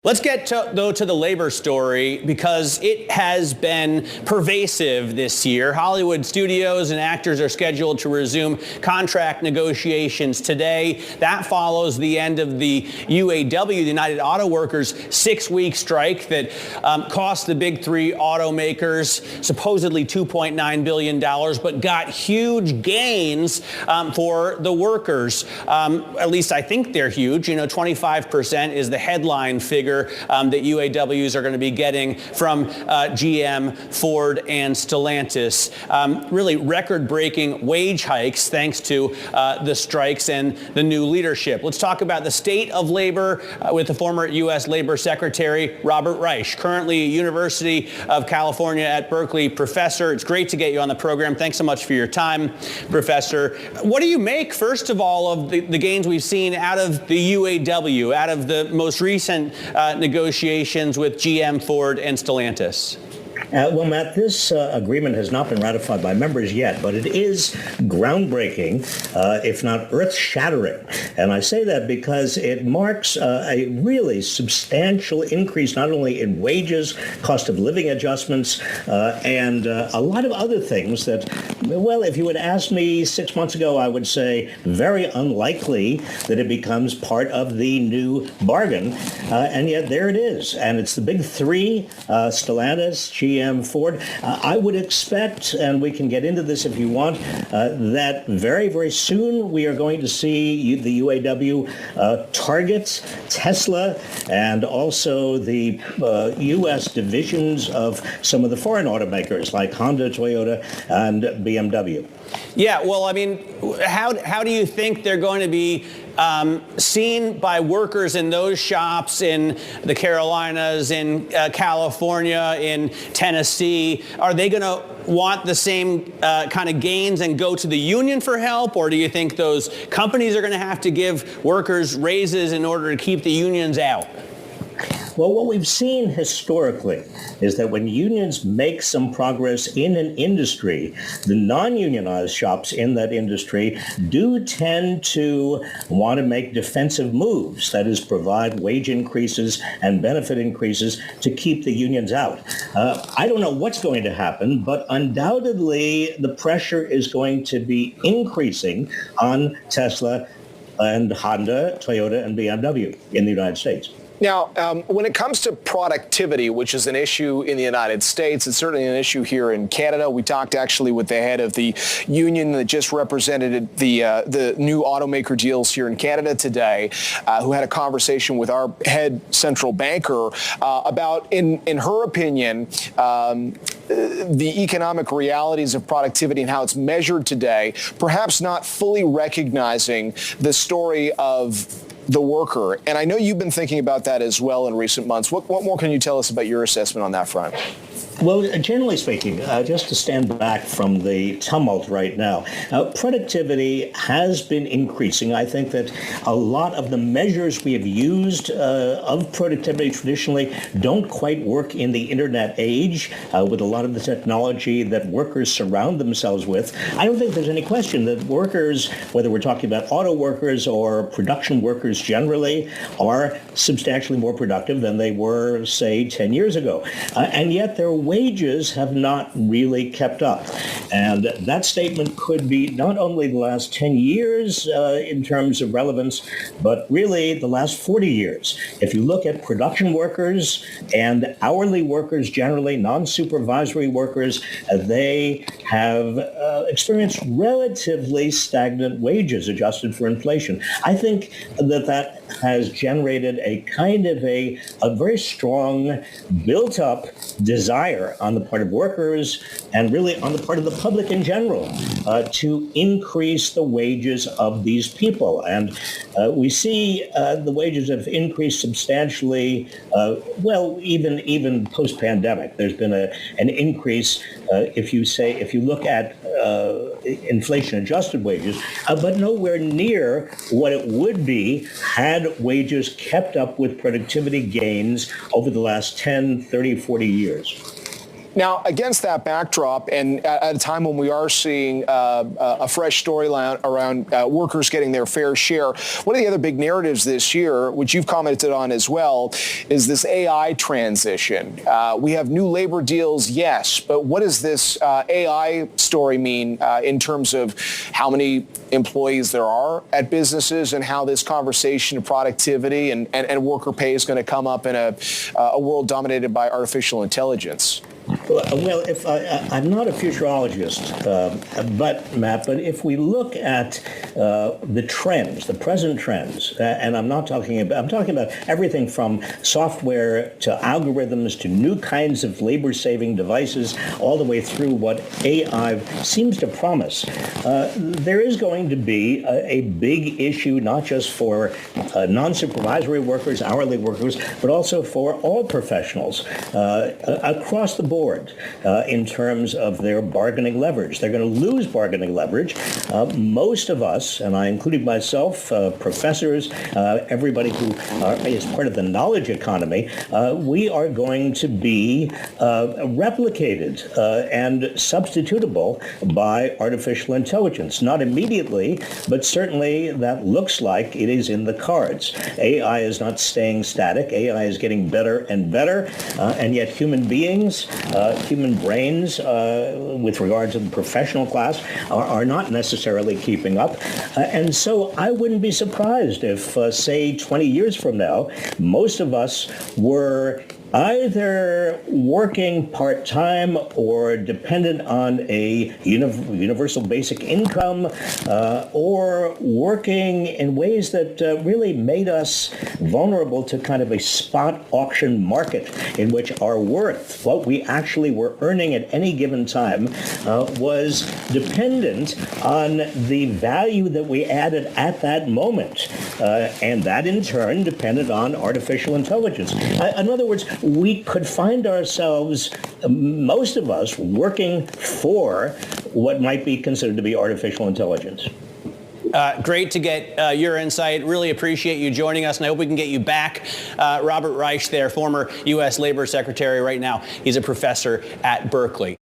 Let's get to the labor story, because it has been pervasive this year. Hollywood studios and actors are scheduled to resume contract negotiations today. That follows the end of the UAW, the United Auto Workers, 6-week strike that cost the big three automakers supposedly $2.9 billion, but got huge gains for the workers. At least I think they're huge. 25% is the headline figure that UAWs are going to be getting from GM, Ford, and Stellantis. Really record-breaking wage hikes thanks to the strikes and the new leadership. Let's talk about the state of labor with the former U.S. Labor Secretary, Robert Reich, currently a University of California at Berkeley professor. It's great to get you on the program. Thanks so much for your time, Professor. What do you make, first of all, of the gains we've seen out of the UAW, out of the most recent negotiations with GM, Ford, and Stellantis? Well, Matt, this agreement has not been ratified by members yet, but it is groundbreaking, if not earth-shattering. And I say that because it marks a really substantial increase, not only in wages, cost of living adjustments, and a lot of other things that, well, if you had asked me 6 months ago, I would say very unlikely that it becomes part of the new bargain. And yet there it is. And it's the big three, Stellantis, GM, Ford. I would expect, and we can get into this if you want, that very, very soon we are going to see the UAW target Tesla and also the U.S. divisions of some of the foreign automakers like Honda, Toyota, and BMW. Yeah, well, I mean, how do you think they're going to be seen by workers in those shops in the Carolinas, in California, in Tennessee? Are they going to want the same kind of gains and go to the union for help? Or do you think those companies are going to have to give workers raises in order to keep the unions out? Well, what we've seen historically is that when unions make some progress in an industry, the non-unionized shops in that industry do tend to want to make defensive moves, that is, provide wage increases and benefit increases to keep the unions out. I don't know what's going to happen, but undoubtedly the pressure is going to be increasing on Tesla and Honda, Toyota, and BMW in the United States. Now, when it comes to productivity, which is an issue in the United States, it's certainly an issue here in Canada. We talked actually with the head of the union that just represented the new automaker deals here in Canada today, who had a conversation with our head central banker about, in her opinion, the economic realities of productivity and how it's measured today, perhaps not fully recognizing the story of the worker. And I know you've been thinking about that as well in recent months. What more can you tell us about your assessment on that front? Well, generally speaking, just to stand back from the tumult right now, productivity has been increasing. I think that a lot of the measures we have used of productivity traditionally don't quite work in the internet age with a lot of the technology that workers surround themselves with. I don't think there's any question that workers, whether we're talking about auto workers or production workers generally, are substantially more productive than they were, say, 10 years ago. And yet their wages have not really kept up. And that statement could be not only the last 10 years in terms of relevance, but really the last 40 years. If you look at production workers and hourly workers generally, non-supervisory workers, they have experienced relatively stagnant wages adjusted for inflation. I think that has generated a kind of a very strong built-up desire on the part of workers and really on the part of the public in general to increase the wages of these people. And we see the wages have increased substantially, even post-pandemic. There's been an increase if you look at inflation-adjusted wages, but nowhere near what it would be had wages kept up with productivity gains over the last 10, 30, 40 years. Now, against that backdrop, and at a time when we are seeing a fresh storyline around workers getting their fair share, one of the other big narratives this year, which you've commented on as well, is this AI transition. We have new labor deals, yes, but what does this AI story mean in terms of how many employees there are at businesses and how this conversation of productivity and worker pay is going to come up in a world dominated by artificial intelligence? Well, if I'm not a futurologist, but if we look at the trends, the present trends, and I'm talking about everything from software to algorithms to new kinds of labor-saving devices, all the way through what AI seems to promise, there is going to be a big issue, not just for non-supervisory workers, hourly workers, but also for all professionals across the board. In terms of their bargaining leverage. They're going to lose bargaining leverage. Most of us, and I included myself, professors, everybody who is part of the knowledge economy, we are going to be replicated and substitutable by artificial intelligence. Not immediately, but certainly that looks like it is in the cards. AI is not staying static. AI is getting better and better, and yet human beings, human brains, with regard to the professional class, are not necessarily keeping up. And so I wouldn't be surprised if, say, 20 years from now, most of us were either working part-time or dependent on a universal basic income, or working in ways that really made us vulnerable to kind of a spot auction market in which our worth, what we actually were earning at any given time, was dependent on the value that we added at that moment. And that in turn depended on artificial intelligence. In other words, we could find ourselves, most of us, working for what might be considered to be artificial intelligence. Great to get your insight. Really appreciate you joining us, and I hope we can get you back. Robert Reich there, former U.S. Labor Secretary. Right now, he's a professor at Berkeley.